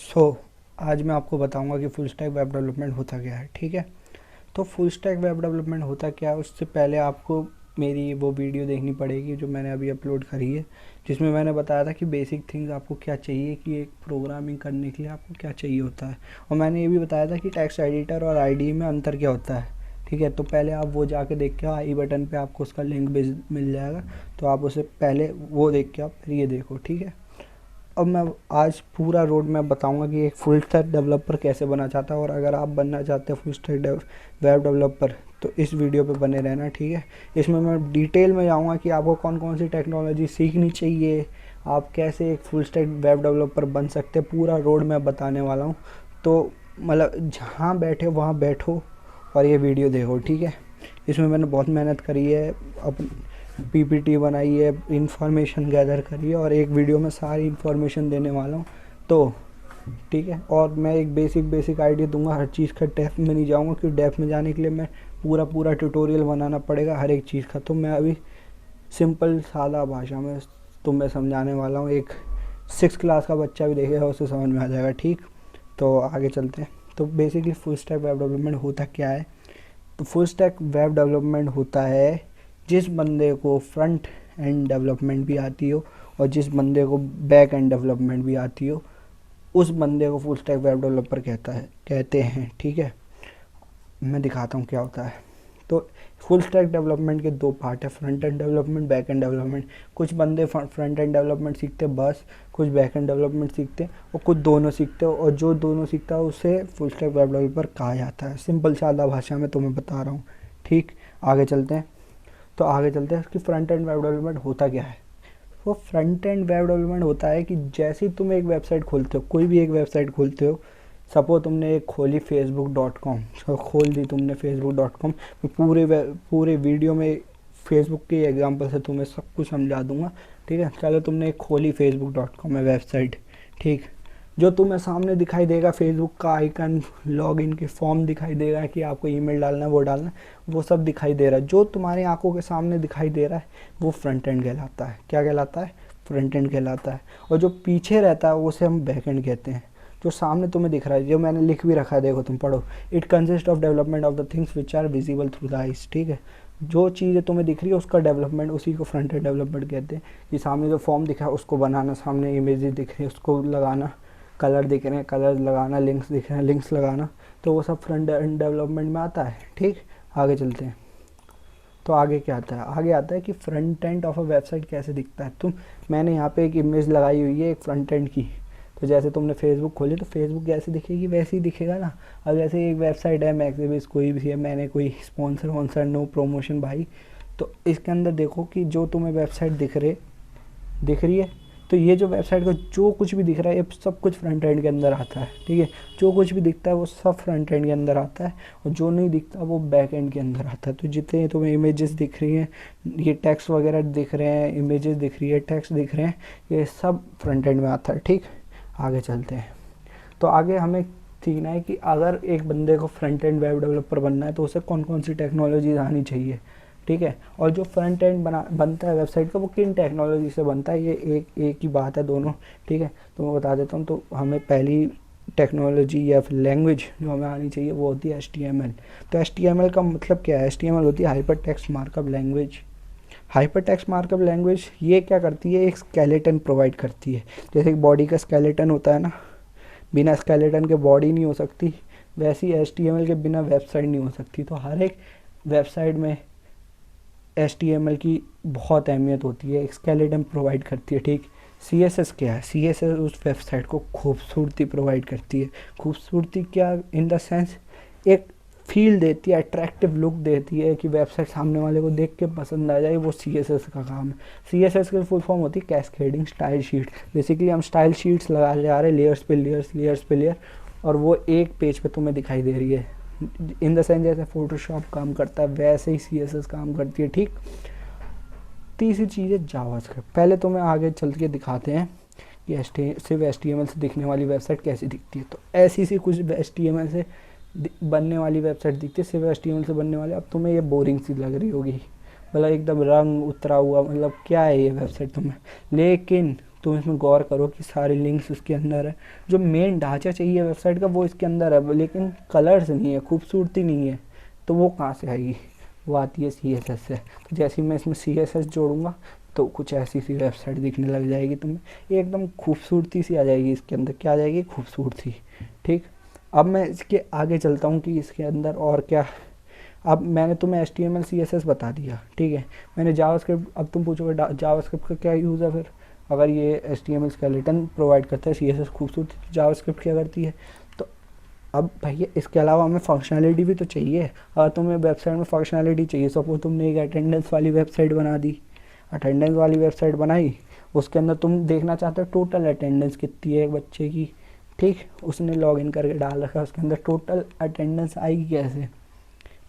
सो आज मैं आपको बताऊंगा कि फुल स्टैक वेब डेवलपमेंट होता क्या है। ठीक है, तो फुल स्टैक वेब डेवलपमेंट होता क्या है उससे पहले आपको मेरी वो वीडियो देखनी पड़ेगी जो मैंने अभी अपलोड करी है, जिसमें मैंने बताया था कि बेसिक थिंग्स आपको क्या चाहिए, कि एक प्रोग्रामिंग करने के लिए आपको क्या चाहिए होता है। और मैंने ये भी बताया था कि टेक्स्ट एडिटर और आईडी में अंतर क्या होता है। ठीक है, तो पहले आप वो जाके देख के आई बटन पे आपको उसका लिंक मिल जाएगा, तो आप उसे पहले वो देख के आप फिर ये देखो। ठीक है, अब मैं आज पूरा रोड मैप बताऊंगा कि एक फुल स्टैक डेवलपर कैसे बना चाहता है, और अगर आप बनना चाहते हैं फुल स्टैक वेब डेवलपर तो इस वीडियो पे बने रहना। ठीक है, इसमें मैं डिटेल में जाऊंगा कि आपको कौन कौन सी टेक्नोलॉजी सीखनी चाहिए, आप कैसे एक फुल स्टैक वेब डेवलपर बन सकते हैं, पूरा रोड मैप बताने वाला हूँ। तो मतलब जहाँ बैठे वहाँ बैठो और ये वीडियो देखो। ठीक है, इसमें मैंने बहुत मेहनत करी है, अपन पीपीटी बनाई है, इंफॉर्मेशन गैदर करी है, और एक वीडियो में सारी इंफॉर्मेशन देने वाला हूँ। तो ठीक है, और मैं एक बेसिक आइडिया दूंगा, हर चीज़ का डेप्थ में नहीं जाऊँगा, क्योंकि डेप्थ में जाने के लिए मैं पूरा ट्यूटोरियल बनाना पड़ेगा हर एक चीज़ का। तो मैं अभी सिंपल सादा भाषा में तुम्हें समझाने वाला हूँ, एक 6 क्लास का बच्चा भी देखेगा उसे समझ में आ जाएगा। ठीक, तो आगे चलते हैं। तो basically full stack web development होता क्या है। तो फुल स्टैक वेब डेवलपमेंट होता है जिस बंदे को फ्रंट एंड डेवलपमेंट भी आती हो और जिस बंदे को बैक एंड डेवलपमेंट भी आती हो, उस बंदे को फुल स्टैक वेब डेवलपर कहते हैं। ठीक है, मैं दिखाता हूँ क्या होता है। तो फुल स्टैक डेवलपमेंट के दो पार्ट है, front end development, back and development. कुछ बंदे फ्रंट एंड डेवलपमेंट सीखते हैं बस, कुछ बैक एंड डेवलपमेंट सीखते हैं, और कुछ दोनों सीखते हो, और जो दोनों सीखता है उसे फुल स्टैक वेब डेवलपर कहा जाता है। सिंपल सादा भाषा में तुम्हें बता रहा हूँ। ठीक, आगे चलते हैं। तो आगे चलते हैं कि फ्रंट एंड वेब डेवलपमेंट होता क्या है। वो फ्रंट एंड वेब डेवलपमेंट होता है कि जैसे ही तुम एक वेबसाइट खोलते हो, कोई भी एक वेबसाइट खोलते हो, सपोज तुमने एक खोली facebook.com, खोल दी तुमने facebook.com, मैं पूरे वीडियो में फेसबुक के एग्जांपल से तुम्हें सब कुछ समझा दूंगा। ठीक है, चलो तुमने एक खोली facebook.com में वेबसाइट। ठीक, जो तुम्हें सामने दिखाई देगा फेसबुक का आइकन, लॉगिन के फॉर्म दिखाई देगा कि आपको ईमेल डालना है, वो डालना है, वो सब दिखाई दे रहा है। जो तुम्हारी आंखों के सामने दिखाई दे रहा है वो फ्रंट एंड कहलाता है। क्या कहलाता है? फ्रंट एंड कहलाता है। और जो पीछे रहता है उसे हम बैक एंड कहते हैं। जो सामने तुम्हें दिख रहा है, जो मैंने लिख भी रखा है, देखो तुम पढ़ो, it consist of development of the things which are visible through the eyes. ठीक है, जो चीज़ें तुम्हें दिख रही है उसका डेवलपमेंट, उसी को फ्रंट एंड डेवलपमेंट कहते हैं। ये सामने जो फॉर्म दिखा है उसको बनाना, सामने इमेजेस दिख रही है उसको लगाना, कलर दिख रहे हैं कलर लगाना, लिंक्स दिख रहे हैं लिंक्स लगाना, तो वो सब फ्रंट एंड डेवलपमेंट में आता है। ठीक, आगे चलते हैं। तो आगे क्या आता है? आगे आता है कि front end of a website कैसे दिखता है। मैंने यहाँ पे एक इमेज लगाई हुई है एक फ्रंट एंड की। तो जैसे तुमने फेसबुक खोली तो फेसबुक जैसे दिखेगी वैसे ही दिखेगा ना। अब जैसे एक वेबसाइट है मैक्सिबिस, कोई भी है, मैंने कोई स्पॉन्सर वॉन्सर, नो प्रमोशन भाई, तो इसके अंदर देखो कि जो तुम्हें वेबसाइट दिख रही है, तो ये जो वेबसाइट का जो कुछ भी दिख रहा है ये सब कुछ फ्रंट एंड के अंदर आता है। ठीक है, जो कुछ भी दिखता है वो सब फ्रंट एंड के अंदर आता है, और जो नहीं दिखता वो बैक एंड के अंदर आता है। तो जितने तुम्हें इमेजेस दिख रही हैं, ये टेक्स्ट वगैरह दिख रहे हैं, इमेजेस दिख रही है, टेक्स्ट दिख रहे हैं, ये सब फ्रंट एंड में आता है। ठीक, आगे चलते हैं। तो आगे हमें सीखना है कि अगर एक बंदे को फ्रंट एंड वेब डेवलपर बनना है तो उसे कौन कौन सी टेक्नोलॉजीज आनी चाहिए। ठीक है, और जो फ्रंट एंड बनता है वेबसाइट का वो किन टेक्नोलॉजी से बनता है, ये एक ही बात है दोनों। ठीक है, तो मैं बता देता हूँ। तो हमें पहली टेक्नोलॉजी या फिर लैंग्वेज जो हमें आनी चाहिए वो होती है HTML। तो HTML का मतलब क्या है? HTML होती है hyper text markup language. Hyper text markup language ये क्या करती है? एक स्केलेटन प्रोवाइड करती है। जैसे एक बॉडी का स्केलेटन होता है ना, बिना स्केलेटन के बॉडी नहीं हो सकती, वैसी HTML के बिना वेबसाइट नहीं हो सकती। तो हर एक वेबसाइट में HTML की बहुत अहमियत होती है, एक स्केलेटन प्रोवाइड करती है। ठीक, CSS क्या है? CSS उस वेबसाइट को खूबसूरती प्रोवाइड करती है। खूबसूरती क्या? इन द सेंस एक फील देती है, अट्रैक्टिव लुक देती है कि वेबसाइट सामने वाले को देख के पसंद आ जाए, वो CSS का काम है। CSS की फुल फॉर्म होती है कैस्केडिंग स्टाइल शीट। बेसिकली हम स्टाइल शीट्स लगा जा रहे हैं, लेयर्स पे लेयर, और वो एक पेज पे तुम्हें दिखाई दे रही है। इन द सेंस जैसे फोटोशॉप काम करता है वैसे ही CSS काम करती है। ठीक, तीसरी चीज़ है जावास्क्रिप्ट। पहले तो मैं आगे चल के दिखाते हैं कि सिर्फ HTML से दिखने वाली वेबसाइट कैसी दिखती है। तो ऐसी सी कुछ HTML से बनने वाली वेबसाइट दिखती है, सिर्फ HTML से बनने वाली। अब तुम्हें ये बोरिंग सी लग रही होगी, मतलब एकदम रंग उतरा हुआ, मतलब क्या है ये वेबसाइट तुम्हें। लेकिन तुम इसमें गौर करो कि सारे लिंक्स उसके अंदर है, जो मेन ढांचा चाहिए वेबसाइट का वो इसके अंदर है, लेकिन कलर्स नहीं है, खूबसूरती नहीं है, तो वो कहाँ से आएगी? वो आती है CSS से। तो जैसे ही मैं इसमें CSS जोड़ूंगा तो कुछ ऐसी सी वेबसाइट दिखने लग जाएगी तुम्हें, एकदम खूबसूरती सी आ जाएगी इसके अंदर। क्या आ जाएगी? खूबसूरती। ठीक, अब मैं इसके आगे चलता हूँ कि इसके अंदर और क्या। अब मैंने तुम्हें HTML CSS बता दिया, ठीक है। मैंने जावास्क्रिप्ट, अब तुम पूछोगे जावास्क्रिप्ट का क्या यूज़ है फिर? अगर ये HTML स्केलेटन प्रोवाइड करता है, CSS खूबसूरती, तो जावास्क्रिप्ट क्या करती है? तो अब भैया इसके अलावा हमें फंक्शनैलिटी भी तो चाहिए। अगर तुम्हें वेबसाइट में फंक्शनैलिटी चाहिए, सपोज तुमने एक अटेंडेंस वाली वेबसाइट बना दी, अटेंडेंस वाली वेबसाइट बनाई, उसके अंदर तुम देखना चाहते हो टोटल अटेंडेंस कितनी है एक बच्चे की, ठीक, उसने लॉगिन करके डाल रखा है, उसके अंदर टोटल अटेंडेंस आएगी कैसे?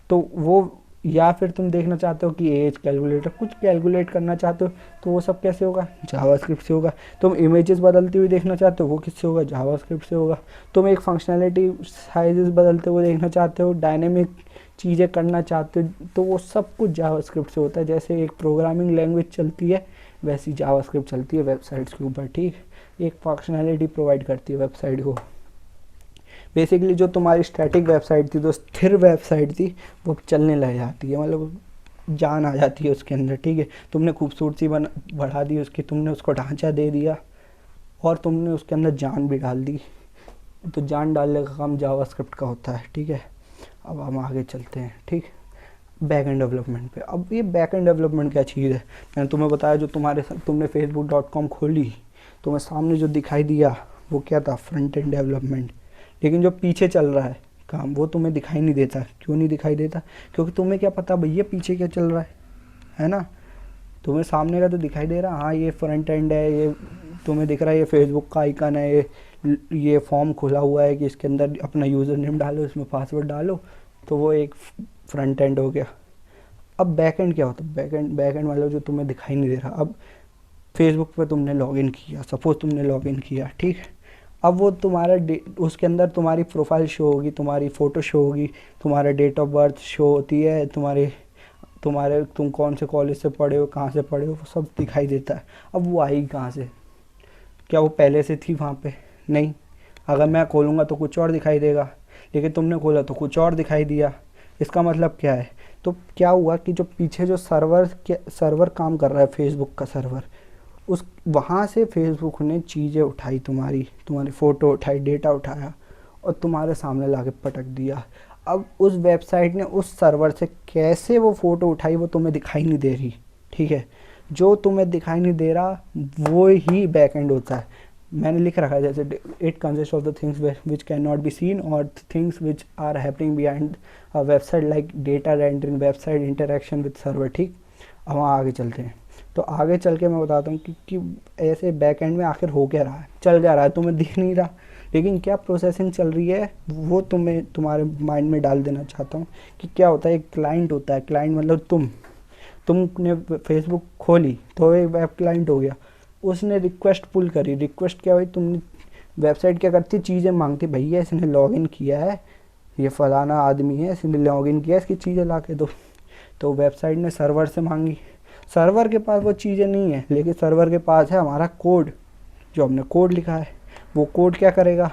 तो वो, या फिर तुम देखना चाहते हो कि एज कैलकुलेटर कुछ कैलकुलेट करना चाहते हो, तो वो सब कैसे होगा? जावास्क्रिप्ट से होगा। तुम इमेजेस बदलती हुई देखना चाहते हो, वो किससे होगा? जावास्क्रिप्ट से होगा। तुम एक फंक्शनैलिटी साइजेस बदलते हुए देखना चाहते हो, डायनेमिक चीज़ें करना चाहते हो, तो वो सब कुछ जावास्क्रिप्ट से होता है। जैसे एक प्रोग्रामिंग लैंग्वेज चलती है, वैसी जावास्क्रिप्ट चलती है वेबसाइट्स के ऊपर, ठीक। एक फंक्शनैलिटी प्रोवाइड करती है वेबसाइट को। बेसिकली जो तुम्हारी स्टैटिक वेबसाइट थी, जो स्थिर वेबसाइट थी, वो चलने लग जाती है, मतलब जान आ जाती है उसके अंदर, ठीक है। तुमने खूबसूरती बढ़ा दी उसकी, तुमने उसको ढांचा दे दिया, और तुमने उसके अंदर जान भी डाल दी। तो जान डालने का काम जावास्क्रिप्ट का होता है, ठीक है। अब हम आगे चलते हैं, ठीक, बैक एंड डेवलपमेंट पे। अब ये बैक एंड डेवलपमेंट क्या चीज़ है? मैंने तुम्हें बताया, जो तुमने facebook.com खोली, तुम्हें सामने जो दिखाई दिया वो क्या था? Front end development. लेकिन जो पीछे चल रहा है काम, वो तुम्हें दिखाई नहीं देता। क्यों नहीं दिखाई देता? क्योंकि तुम्हें क्या पता भैया पीछे क्या चल रहा है ना। तुम्हें सामने का तो दिखाई दे रहा, हाँ ये फ्रंट एंड है, ये तुम्हें दिख रहा है, ये फेसबुक का आइकन है, ये फॉर्म खुला हुआ है कि इसके अंदर अपना यूज़र नेम डालो, इसमें पासवर्ड डालो, तो वो एक फ्रंट एंड हो गया। अब बैक एंड क्या होता है? बैक एंड मतलब जो तुम्हें दिखाई नहीं दे रहा। अब फेसबुक पे तुमने लॉगिन किया, सपोज तुमने लॉगिन किया, ठीक। अब वो तुम्हारा उसके अंदर तुम्हारी प्रोफाइल शो होगी, तुम्हारी फ़ोटो शो होगी, तुम्हारा डेट ऑफ बर्थ शो होती है, तुम्हारे तुम कौन से कॉलेज से पढ़े हो, कहाँ से पढ़े हो, वो सब दिखाई देता है। अब वो आएगी कहाँ से? क्या वो पहले से थी वहाँ पे? नहीं। अगर मैं खोलूँगा तो कुछ और दिखाई देगा, लेकिन तुमने खोला तो कुछ और दिखाई दिया। इसका मतलब क्या है? तो क्या हुआ कि जो पीछे जो सर्वर काम कर रहा है, फेसबुक का सर्वर, उस वहाँ से फेसबुक ने चीज़ें उठाई, तुम्हारी फ़ोटो उठाई, डेटा उठाया, और तुम्हारे सामने लाके पटक दिया। अब उस वेबसाइट ने उस सर्वर से कैसे वो फ़ोटो उठाई, वो तुम्हें दिखाई नहीं दे रही, ठीक है। जो तुम्हें दिखाई नहीं दे रहा वो ही बैकएंड होता है। मैंने लिख रखा है जैसे it consist of the things which can not be seen और things which are happening behind a website, like data entering, website interaction with server, ठीक। अब वहाँ आगे चलते हैं। तो आगे चल के मैं बताता हूँ कि ऐसे बैक एंड में आखिर हो क्या रहा है, चल क्या रहा है, तुम्हें दिख नहीं रहा, लेकिन क्या प्रोसेसिंग चल रही है वो तुम्हारे माइंड में डाल देना चाहता हूँ कि क्या होता है। एक क्लाइंट होता है, क्लाइंट मतलब तुमने फेसबुक खोली तो एक वेब क्लाइंट हो गया, उसने रिक्वेस्ट पुल करी। रिक्वेस्ट क्या हुई? तुमने वेबसाइट क्या करती, चीज़ें मांगती, भैया इसने लॉगिन किया है, ये फलाना आदमी है, इसने लॉगिन किया, इसकी चीज़ें ला के दो। तो वेबसाइट ने सर्वर से मांगी, सर्वर के पास वो चीज़ें नहीं है, लेकिन सर्वर के पास है हमारा कोड, जो हमने कोड लिखा है। वो कोड क्या करेगा?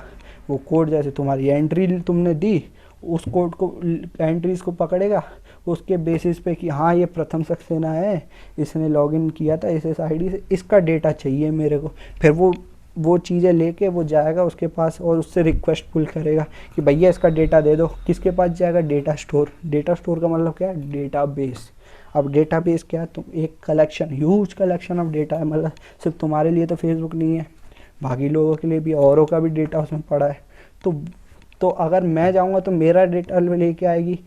वो कोड जैसे तुम्हारी एंट्री तुमने दी, उस कोड को, एंट्रीज को पकड़ेगा, उसके बेसिस पे कि हाँ ये प्रथम सक्सेना है, इसने लॉगिन किया था इस आईडी से, इसका डेटा चाहिए मेरे को। फिर वो चीज़ें लेके वो जाएगा उसके पास और उससे रिक्वेस्ट पुल करेगा कि भैया इसका डेटा दे दो। किसके पास जाएगा? Data store. डेटा स्टोर का मतलब क्या है? डेटाबेस। अब डेटाबेस क्या है? तुम एक collection, huge collection of data है, मतलब सिर्फ तुम्हारे लिए तो फेसबुक नहीं है, बाकी लोगों के लिए भी, औरों का भी डेटा उसमें पड़ा है। तो अगर मैं जाऊँगा तो मेरा डेटा लेके आएगी,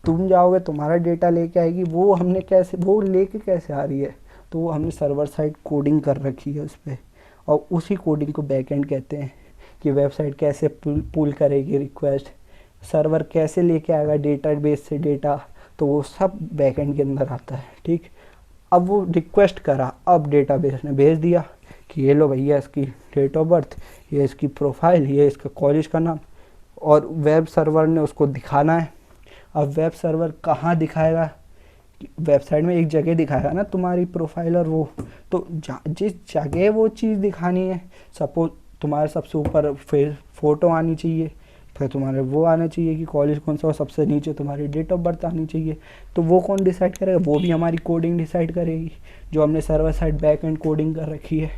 तुम जाओगे तुम्हारा डेटा लेके आएगी। वो लेके कैसे आ रही है? तो वो हमने सर्वर साइड कोडिंग कर रखी है उस पर, और उसी कोडिंग को बैकएंड कहते हैं। कि वेबसाइट कैसे पुल करेगी रिक्वेस्ट, सर्वर कैसे लेके आएगा डेटाबेस से डेटा, तो वो सब बैकएंड के अंदर आता है, ठीक। अब वो रिक्वेस्ट करा, अब डेटाबेस ने भेज दिया कि ये लो भैया इसकी डेट ऑफ बर्थ, ये इसकी प्रोफाइल, ये इसका कॉलेज का नाम, और वेब सर्वर ने उसको दिखाना है। अब वेब सर्वर कहाँ दिखाएगा? वेबसाइट में एक जगह दिखाएगा ना तुम्हारी प्रोफाइल और वो, तो जिस जगह वो चीज़ दिखानी है, सपोज तुम्हारे सबसे ऊपर फिर फ़ोटो आनी चाहिए, फिर तुम्हारे वो आना चाहिए कि कॉलेज कौन सा, और सबसे नीचे तुम्हारी डेट ऑफ बर्थ आनी चाहिए। तो वो कौन डिसाइड करेगा? वो भी हमारी कोडिंग डिसाइड करेगी, जो हमने server side back and coding कर रखी है।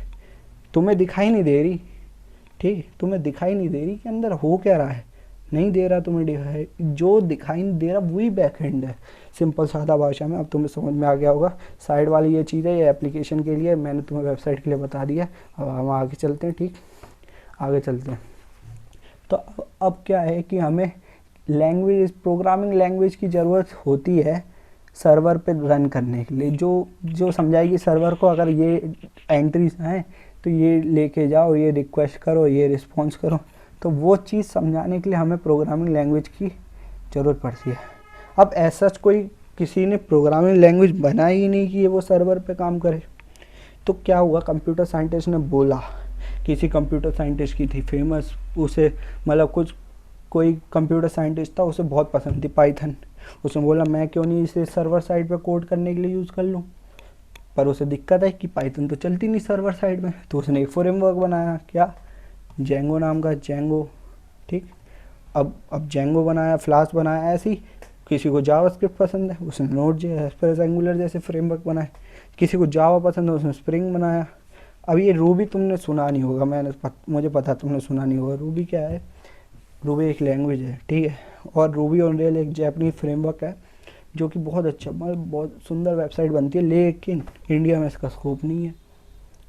तुम्हें दिखाई नहीं दे रही, ठीक है, तुम्हें दिखाई नहीं दे रही कि अंदर हो क्या रहा है, नहीं दे रहा तुम्हें दिखाई, जो दिखाई नहीं दे रहा वही बैक एंड है। सिंपल सादा भाषा में अब तुम्हें समझ में आ गया होगा। साइड वाली ये चीज़ है, ये एप्लीकेशन के लिए, मैंने तुम्हें वेबसाइट के लिए बता दिया। अब हम आगे चलते हैं, ठीक, आगे चलते हैं। तो अब क्या है कि हमें लैंग्वेज, प्रोग्रामिंग लैंग्वेज की ज़रूरत होती है सर्वर पे रन करने के लिए, जो समझाएगी सर्वर को अगर ये एंट्रीज हैं तो ये लेके जाओ, ये रिक्वेस्ट करो, ये रिस्पॉन्स करो। तो वो चीज़ समझाने के लिए हमें प्रोग्रामिंग लैंग्वेज की ज़रूरत पड़ती है। अब ऐसा कोई किसी ने प्रोग्रामिंग लैंग्वेज बनाई ही नहीं कि ये वो सर्वर पे काम करे। तो क्या हुआ, कंप्यूटर साइंटिस्ट ने बोला, किसी कंप्यूटर साइंटिस्ट की थी फेमस, उसे मतलब कोई कंप्यूटर साइंटिस्ट था, उसे बहुत पसंद थी पाइथन। उसने बोला मैं क्यों नहीं इसे सर्वर साइड पे कोड करने के लिए यूज़ कर लूँ। पर उसे दिक्कत है कि पाइथन तो चलती नहीं सर्वर साइड में, तो उसने एक फ्रेमवर्क बनाया, क्या, जेंगो नाम का, जेंगो, ठीक। अब जेंगो बनाया, फ्लास्क बनाया, ऐसी। किसी को जावास्क्रिप्ट पसंद है, उसने नोड एक्सप्रेस एंगुलर जैसे फ्रेमवर्क बनाए। किसी को जावा पसंद है, उसने स्प्रिंग बनाया। अब ये रूबी तुमने सुना नहीं होगा, मुझे पता तुमने सुना नहीं होगा। रूबी क्या है? रूबी एक लैंग्वेज है, ठीक है, और रूबी ऑन रेल एक जापानीज फ्रेमवर्क है, जो कि बहुत अच्छा, मतलब बहुत सुंदर वेबसाइट बनती है, लेकिन इंडिया में इसका स्कोप नहीं है।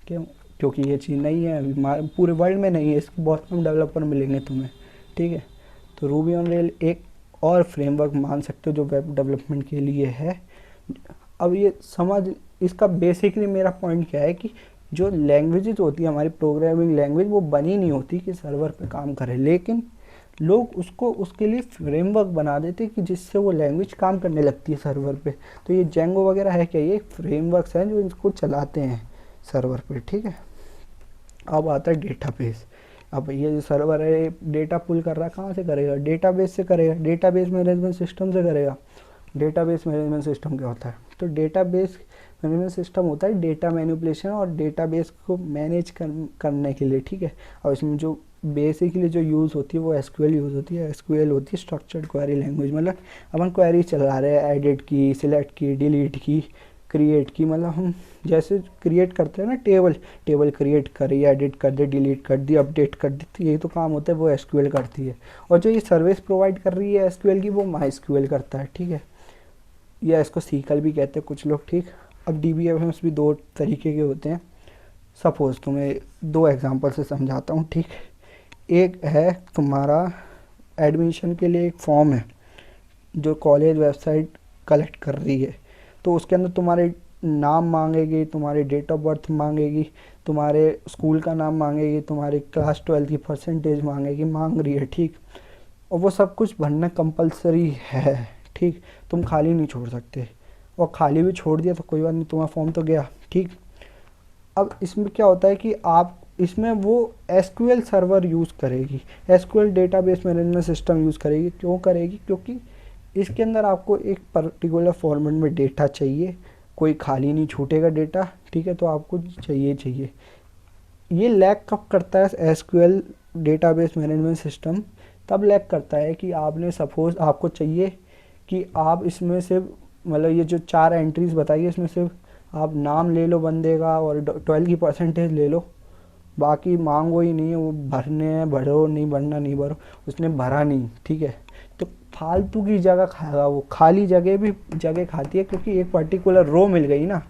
क्यों? क्योंकि ये चीज़ नहीं है अभी, पूरे वर्ल्ड में नहीं है, इसके बहुत कम डेवलपर मिलेंगे तुम्हें, ठीक है। तो रूबी ऑन रेल एक और फ्रेमवर्क मान सकते हो जो वेब डेवलपमेंट के लिए है। अब ये समझ, इसका बेसिकली मेरा पॉइंट क्या है कि जो लैंग्वेजेस होती है हमारी प्रोग्रामिंग लैंग्वेज, वो बनी नहीं होती कि सर्वर पे काम करे, लेकिन लोग उसको उसके लिए फ्रेमवर्क बना देते कि जिससे वो लैंग्वेज काम करने लगती है सर्वर पे। तो ये जेंगो वगैरह है क्या, ये फ्रेमवर्क्स हैं जो इसको चलाते हैं सर्वर पे, ठीक है। अब आता है डेटाबेस। अब ये जो सर्वर है डेटा पुल कर रहा है, कहाँ से करेगा? डेटाबेस से करेगा, डेटाबेस मैनेजमेंट सिस्टम से करेगा। डेटाबेस मैनेजमेंट सिस्टम क्या होता है? तो डेटाबेस मैनेजमेंट सिस्टम होता है डेटा मैनिपुलेशन और डेटाबेस को मैनेज करने के लिए, ठीक है। और इसमें जो बेसिकली जो यूज़ होती है वो एसक्यूएल यूज़ होती है। एसक्यूएल होती है स्ट्रक्चर्ड क्वेरी लैंग्वेज, मतलब अपन क्वेरी चला रहे हैं, एडिट की, सिलेक्ट की, डिलीट की, क्रिएट की, मतलब हम जैसे क्रिएट करते हैं ना, टेबल क्रिएट करी, एडिट कर दे, डिलीट कर दी, अपडेट कर दी, तो यही तो काम होता है, वो एसक्यूएल करती है। और जो ये सर्विस प्रोवाइड कर रही है एसक्यूएल की, वो माईएसक्यूएल करता है, ठीक है, या इसको सीकल भी कहते हैं कुछ लोग, ठीक। अब डीबीएमएस भी दो तरीके के होते हैं। सपोज तुम्हें दो एग्जांपल से समझाता हूँ, ठीक। एक है तुम्हारा एडमिशन के लिए एक फॉर्म है जो कॉलेज वेबसाइट कलेक्ट कर रही है, तो उसके अंदर तुम्हारे नाम मांगेगी, तुम्हारी डेट ऑफ बर्थ मांगेगी, तुम्हारे स्कूल का नाम मांगेगी, तुम्हारी क्लास 12 की परसेंटेज मांगेगी, मांग रही है, ठीक। और वो सब कुछ भरना कंपलसरी है, ठीक, तुम खाली नहीं छोड़ सकते, और खाली भी छोड़ दिया तो कोई बात नहीं, तुम्हारा फॉर्म तो गया, ठीक। अब इसमें क्या होता है कि आप इसमें वो एसक्यूएल सर्वर यूज़ करेगी, SQL database management system use करेगी। क्यों करेगी? क्योंकि इसके अंदर आपको एक पर्टिकुलर फॉर्मेट में डेटा चाहिए, कोई खाली नहीं छूटेगा डेटा, ठीक है, तो आपको चाहिए। ये लैग कब करता है एसक्यूएल डेटाबेस मैनेजमेंट सिस्टम? तब लैग करता है कि आपने सपोज आपको चाहिए कि आप इसमें से, मतलब ये जो 4 एंट्रीज बताइए, इसमें से आप नाम ले लो बंदे का और 12 की परसेंटेज ले लो, बाकी मांगो ही नहीं है, वो भरने हैं भरो, नहीं भरना नहीं भरो। उसने भरा नहीं, ठीक है, तो फालतू की जगह खाएगा वो, खाली जगह भी जगह खाती है, क्योंकि एक पर्टिकुलर रो मिल गई ना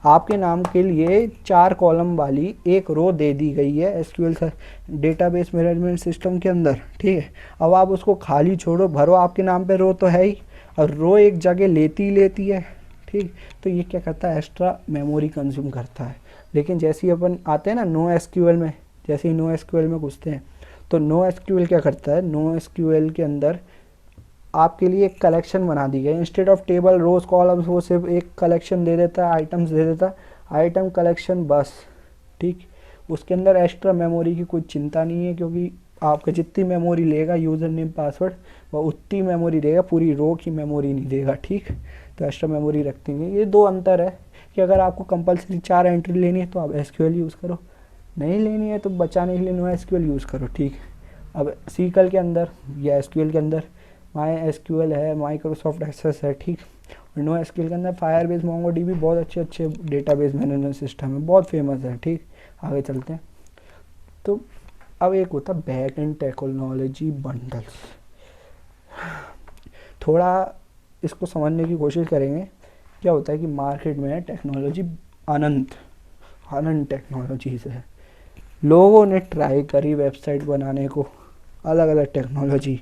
आपके नाम के लिए, 4 कॉलम वाली एक रो दे दी गई है एसक्यूएल डेटाबेस मैनेजमेंट सिस्टम के अंदर, ठीक है। अब आप उसको खाली छोड़ो, भरो, आपके नाम पे रो तो है ही, और रो एक जगह लेती है, ठीक। तो ये क्या करता है, एक्स्ट्रा मेमोरी कंज्यूम करता है। लेकिन जैसे ही अपन आते हैं ना नो एसक्यूएल में, जैसे ही नो एसक्यूएल में घुसते हैं, तो नो एसक्यूएल क्या करता है, नो एसक्यूएल के अंदर आपके लिए एक कलेक्शन बना दी गई, instead of table rows columns वो सिर्फ एक कलेक्शन दे देता है, आइटम्स दे देता, आइटम कलेक्शन बस, ठीक। उसके अंदर एक्स्ट्रा मेमोरी की कोई चिंता नहीं है, क्योंकि आपका जितनी मेमोरी लेगा यूज़र नेम पासवर्ड, वह उतनी मेमोरी देगा, पूरी रो की मेमोरी नहीं देगा, ठीक। तो एक्स्ट्रा मेमोरी रखती नहीं। ये दो अंतर है कि अगर आपको कंपलसरी 4 एंट्री लेनी है तो आप एसक्यूएल यूज़ करो, नहीं लेनी है तो बचाने के लिए नो एसक्यूएल यूज़ करो, ठीक। अब सीकल के अंदर या एसक्यूएल के अंदर माई एसक्यूएल है, माइक्रोसॉफ्ट एक्सेस है, ठीक। और नो एसक्यूएल के अंदर फायरबेस, मोंगोडीबी, बहुत अच्छे अच्छे डेटाबेस मैनेजमेंट सिस्टम है, बहुत फेमस है, ठीक। आगे चलते हैं। तो अब एक होता है बैक एंड टेक्नोलॉजी बंडल्स। थोड़ा इसको समझने की कोशिश करेंगे। क्या होता है कि मार्केट में टेक्नोलॉजी अनंत अनंत टेक्नोलॉजीज है। लोगों ने ट्राई करी वेबसाइट बनाने को, अलग अलग टेक्नोलॉजी,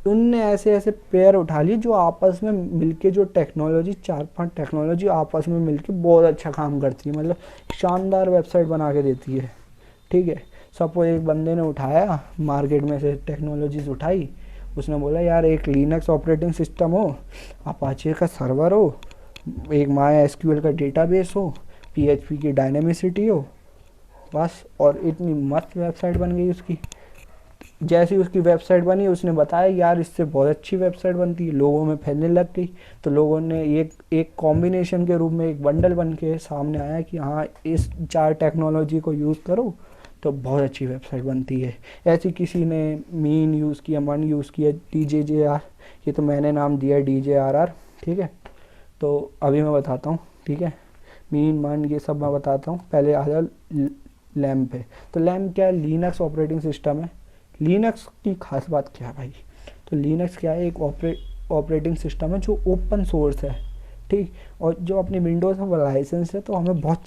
उनने ऐसे ऐसे पेयर उठा लिए जो आपस में मिलके, जो टेक्नोलॉजी 4-5 टेक्नोलॉजी आपस में मिलके बहुत अच्छा काम करती है, मतलब शानदार वेबसाइट बना के देती है, ठीक है। सपोज एक बंदे ने उठाया मार्केट में से टेक्नोलॉजीज उठाई, उसने बोला यार एक लिनक्स ऑपरेटिंग सिस्टम हो, अपाचे का सर्वर हो, एक माई एसक्यूएल का डेटाबेस हो, पीएचपी की डायनेमिसिटी हो, बस, और इतनी मस्त वेबसाइट बन गई उसकी। जैसी उसकी वेबसाइट बनी, उसने बताया यार इससे बहुत अच्छी वेबसाइट बनती है, लोगों में फैलने लग गई। तो लोगों ने एक कॉम्बिनेशन के रूप में एक बंडल बन के सामने आया कि हाँ इस 4 टेक्नोलॉजी को यूज़ करो तो बहुत अच्छी वेबसाइट बनती है। ऐसी किसी ने मीन यूज़ किया, मन यूज़ किया, DJR, ये तो मैंने नाम दिया DJRR, ठीक है। तो अभी मैं बताता हूँ, ठीक है, मीन मन ये सब मैं बताता हूँ। पहले आ जाओ लैम्प पे। तो लैम्प क्या है? लिनक्स ऑपरेटिंग सिस्टम है। लिनक्स की खास बात क्या है भाई? तो लिनक्स क्या है? एक ऑपरेटिंग सिस्टम है जो ओपन सोर्स है, ठीक। और जो अपनी विंडोज़ का लाइसेंस है, तो हमें बहुत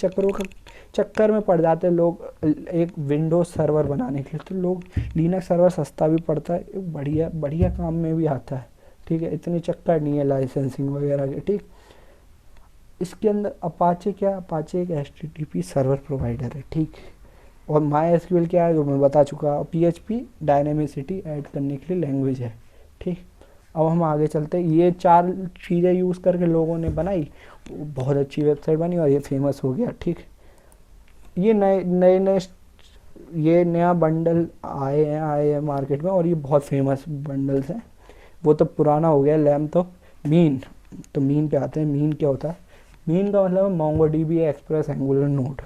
चक्कर में पड़ जाते हैं लोग एक विंडोज़ सर्वर बनाने के लिए। तो लोग लिनक्स सर्वर सस्ता भी पड़ता है, बढ़िया बढ़िया काम में भी आता है, ठीक है। इतनी चक्कर नहीं है लाइसेंसिंग वगैरह के, ठीक। इसके अंदर अपाचे क्या? अपाचे एक HTTP सर्वर प्रोवाइडर है, ठीक। और माई एसक्यूएल क्या है जो मैं बता चुका, PHP डायनेमिसिटी ऐड करने के लिए लैंग्वेज है, ठीक। अब हम आगे चलते हैं। ये 4 चीज़ें यूज़ करके लोगों ने बनाई, बहुत अच्छी वेबसाइट बनी और ये फेमस हो गया, ठीक। ये नए ये नया बंडल आए हैं मार्केट में और ये बहुत फेमस बंडल्स हैं। वो तो पुराना हो गया लैम्प। तो मीन पे आते हैं। मीन क्या होता है? मीन का मतलब है MongoDB, express, angular, node.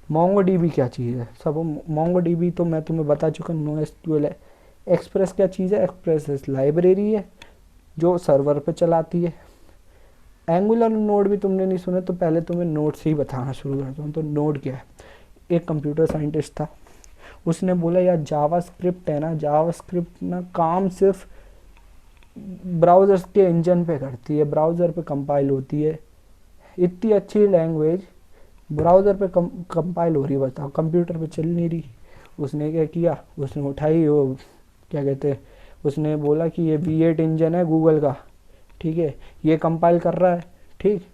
MongoDB क्या चीज़ है? सब मोंगोडीबी तो मैं तुम्हें बता चुका, नो एसक्यूएल है। एक्सप्रेस क्या चीज़ है? एक्सप्रेस लाइब्रेरी है जो सर्वर पे चलाती है। एंगुलर नोड भी तुमने नहीं सुने, तो पहले तुम्हें नोड से ही बताना शुरू करता हूँ। तो नोड क्या है? एक कंप्यूटर साइंटिस्ट था, उसने बोला यार जावास्क्रिप्ट है ना, जावास्क्रिप्ट ना काम सिर्फ ब्राउज़र्स के इंजन पे करती है, ब्राउज़र पे कंपाइल होती है। इतनी अच्छी लैंग्वेज ब्राउज़र पे कंपाइल हो रही, बताओ कंप्यूटर पे चल नहीं रही। उसने क्या किया? उसने उठाई वो क्या कहते हैं, उसने बोला कि ये V8 इंजन है गूगल का, ठीक है, ये कंपाइल कर रहा है, ठीक,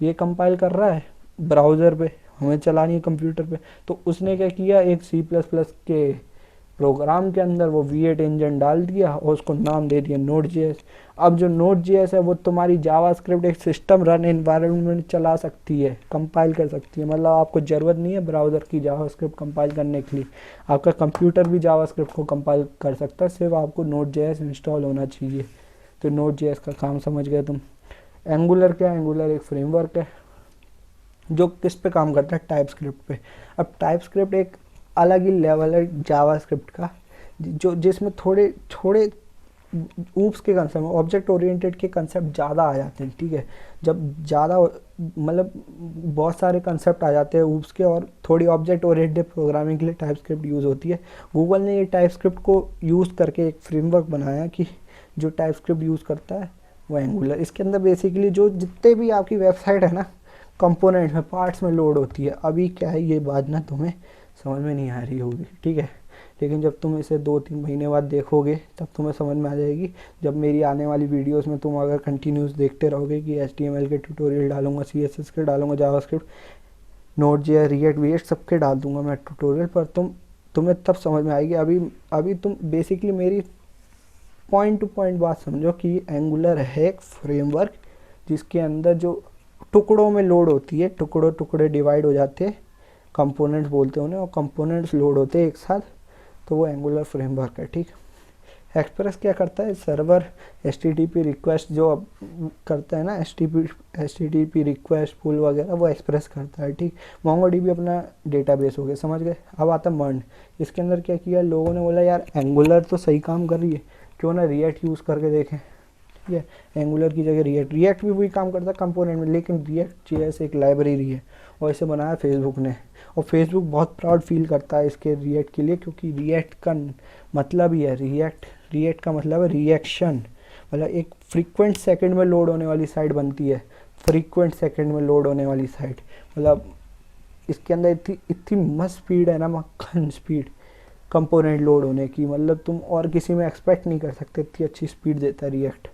ये कंपाइल कर रहा है ब्राउज़र पे, हमें चलानी है कंप्यूटर पे। तो उसने क्या किया? एक C++ के प्रोग्राम के अंदर वो V8 इंजन डाल दिया और उसको नाम दे दिया Node.js। अब जो Node.js है वो तुम्हारी जावास्क्रिप्ट एक सिस्टम रन एनवायरनमेंट चला सकती है, कंपाइल कर सकती है। मतलब आपको ज़रूरत नहीं है ब्राउज़र की जावास्क्रिप्ट कंपाइल करने के लिए, आपका कंप्यूटर भी जावास्क्रिप्ट को कंपाइल कर सकता है, सिर्फ आपको Node.js इंस्टॉल होना चाहिए। तो Node.js का काम समझ गए तुम। एंगुलर क्या? एंगुलर एक फ्रेमवर्क है जो किस पे काम करता है? टाइपस्क्रिप्ट पे। अब टाइपस्क्रिप्ट एक अलग ही लेवल है जावास्क्रिप्ट का, जो जिसमें थोड़े ऊप्स के कंसेप्ट, ऑब्जेक्ट ओरिएंटेड के कंसेप्ट ज़्यादा आ जाते हैं, ठीक है। जब ज़्यादा मतलब बहुत सारे कंसेप्ट आ जाते हैं ऊप्स के, और थोड़ी ऑब्जेक्ट ओरिएंटेड प्रोग्रामिंग के लिए टाइपस्क्रिप्ट यूज़ होती है। गूगल ने ये टाइपस्क्रिप्ट को यूज़ करके एक फ्रेमवर्क बनाया कि जो टाइपस्क्रिप्ट यूज़ करता है वो एंगुलर। इसके अंदर बेसिकली जो जितने भी आपकी वेबसाइट है ना, कंपोनेंट में, पार्ट्स में लोड होती है। अभी क्या है ये बात ना तुम्हें समझ में नहीं आ रही होगी, ठीक है, लेकिन जब तुम इसे 2-3 महीने बाद देखोगे तब तुम्हें समझ में आ जाएगी। जब मेरी आने वाली वीडियोस में तुम अगर कंटिन्यूस देखते रहोगे कि HTML के ट्यूटोरियल डालूंगा, CSS के डालूंगा, जावास्क्रिप्ट, Node.js, रिएक्ट सबके डाल दूंगा मैं ट्यूटोरियल पर, तुम्हें तब समझ में आएगी। अभी तुम बेसिकली मेरी पॉइंट टू पॉइंट बात समझो कि एंगुलर है एक फ्रेमवर्क जिसके अंदर जो टुकड़ों में लोड होती है, टुकड़े डिवाइड हो जाते हैं, कंपोनेंट्स बोलते हैं उन्हें, और कंपोनेंट्स लोड होते हैं एक साथ, तो वो एंगुलर फ्रेमवर्क है, ठीक। एक्सप्रेस क्या करता है, सर्वर HTTP रिक्वेस्ट जो अब करता है ना, HTTP रिक्वेस्ट पुल वगैरह, वो एक्सप्रेस करता है, ठीक। MongoDB अपना डेटाबेस हो गया, समझ गए। अब आता है मर्न। इसके अंदर क्या किया लोगों ने, बोला यार एंगुलर तो सही काम कर रही है, क्यों ना रिएक्ट यूज़ करके देखें, ठीक है। एंगुलर की जगह रिएक्ट भी वही काम करता है कंपोनेंट में, लेकिन रिएक्ट JS एक लाइब्रेरी है और इसे बनाया फेसबुक ने। और फेसबुक बहुत प्राउड फील करता है इसके रिएक्ट के लिए, क्योंकि रिएक्ट का मतलब ही है, रिएक्ट का मतलब है रिएक्शन, मतलब एक फ्रीक्वेंट सेकंड में लोड होने वाली साइट बनती है, फ्रीक्वेंट सेकंड में लोड होने वाली साइट, मतलब इसके अंदर इतनी मस्त स्पीड है ना, मक्खन स्पीड कंपोनेंट लोड होने की, मतलब तुम और किसी में एक्सपेक्ट नहीं कर सकते, इतनी अच्छी स्पीड देता है रिएक्ट,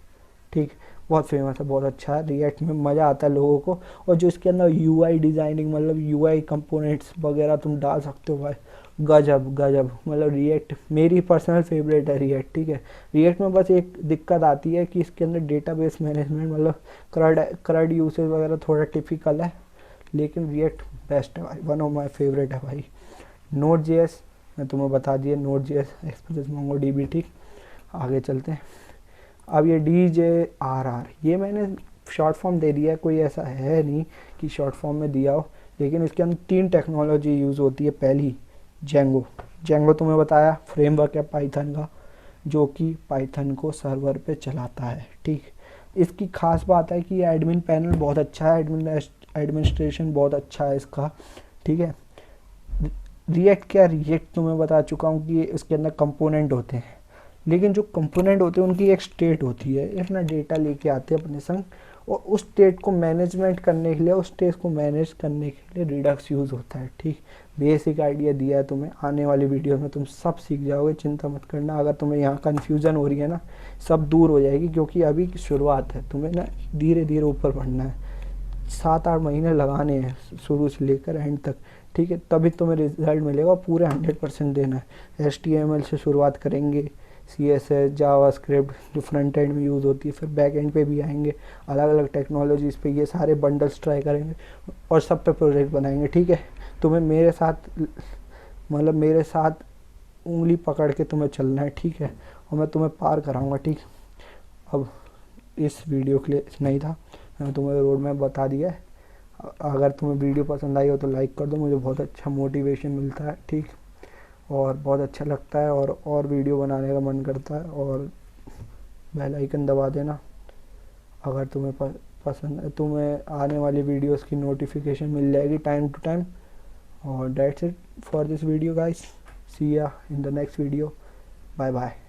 ठीक। बहुत फेमस है, बहुत अच्छा है, रिएक्ट में मज़ा आता है लोगों को। और जो इसके अंदर UI डिज़ाइनिंग, मतलब UI कंपोनेंट्स वगैरह तुम डाल सकते हो भाई, गजब गजब, मतलब रिएक्ट मेरी पर्सनल फेवरेट है रिएक्ट, ठीक है। रिएक्ट में बस एक दिक्कत आती है कि इसके अंदर डेटाबेस मैनेजमेंट, मतलब CRUD यूसेज वगैरह थोड़ा टिपिकल है, लेकिन रिएक्ट बेस्ट है भाई, वन ऑफ माई फेवरेट है भाई। Node.js मैं तुम्हें बता दिया, Node.js एक्सप्रेस MongoDB, ठीक। आगे चलते हैं। अब ये DJRR, ये मैंने शॉर्ट फॉर्म दे दिया है, कोई ऐसा है नहीं कि शॉर्ट फॉर्म में दिया हो, लेकिन इसके अंदर 3 टेक्नोलॉजी यूज़ होती है। पहली जेंगो तुम्हें बताया, फ्रेमवर्क है पाइथन का, जो कि पाइथन को सर्वर पे चलाता है, ठीक। इसकी खास बात है कि एडमिन पैनल बहुत अच्छा है, एडमिनिस्ट्रेशन बहुत अच्छा है इसका, ठीक है। रिएक्ट तुम्हें बता चुका हूँ कि इसके अंदर कंपोनेंट होते हैं, लेकिन जो कंपोनेंट होते हैं उनकी एक स्टेट होती है, अपना डेटा लेके आते हैं अपने संग, और उस स्टेट को मैनेजमेंट करने के लिए, उस स्टेट को मैनेज करने के लिए रिडक्स यूज़ होता है, ठीक। बेसिक आइडिया दिया है तुम्हें, आने वाली वीडियो में तुम सब सीख जाओगे, चिंता मत करना। अगर तुम्हें यहाँ कन्फ्यूज़न हो रही है ना, सब दूर हो जाएगी, क्योंकि अभी की शुरुआत है, तुम्हें ना धीरे धीरे ऊपर बढ़ना है, 7-8 महीने लगाने हैं शुरू से लेकर एंड तक, ठीक है। तभी तुम्हें रिजल्ट मिलेगा, पूरे 100% देना है। HTML से शुरुआत करेंगे, CSS, जावास्क्रिप्ट जो फ्रंट एंड में यूज़ होती है, फिर बैक एंड पे भी आएंगे, अलग अलग टेक्नोलॉजीज़ पे ये सारे बंडल्स ट्राई करेंगे और सब पे प्रोजेक्ट बनाएंगे, ठीक है। तुम्हें मेरे साथ, मतलब मेरे साथ उंगली पकड़ के तुम्हें चलना है, ठीक है, और मैं तुम्हें पार कराऊंगा, ठीक। अब इस वीडियो के लिए इतना ही था, मैंने तुम्हें रोड मैप बता दिया है। अगर तुम्हें वीडियो पसंद आई हो तो लाइक कर दो, मुझे बहुत अच्छा मोटिवेशन मिलता है, ठीक, और बहुत अच्छा लगता है, और वीडियो बनाने का मन करता है। और बेल आइकन दबा देना अगर तुम्हें पसंद है, तुम्हें आने वाली वीडियोस की नोटिफिकेशन मिल जाएगी टाइम टू टाइम। और that's it for this video guys, see ya in the next video, bye bye.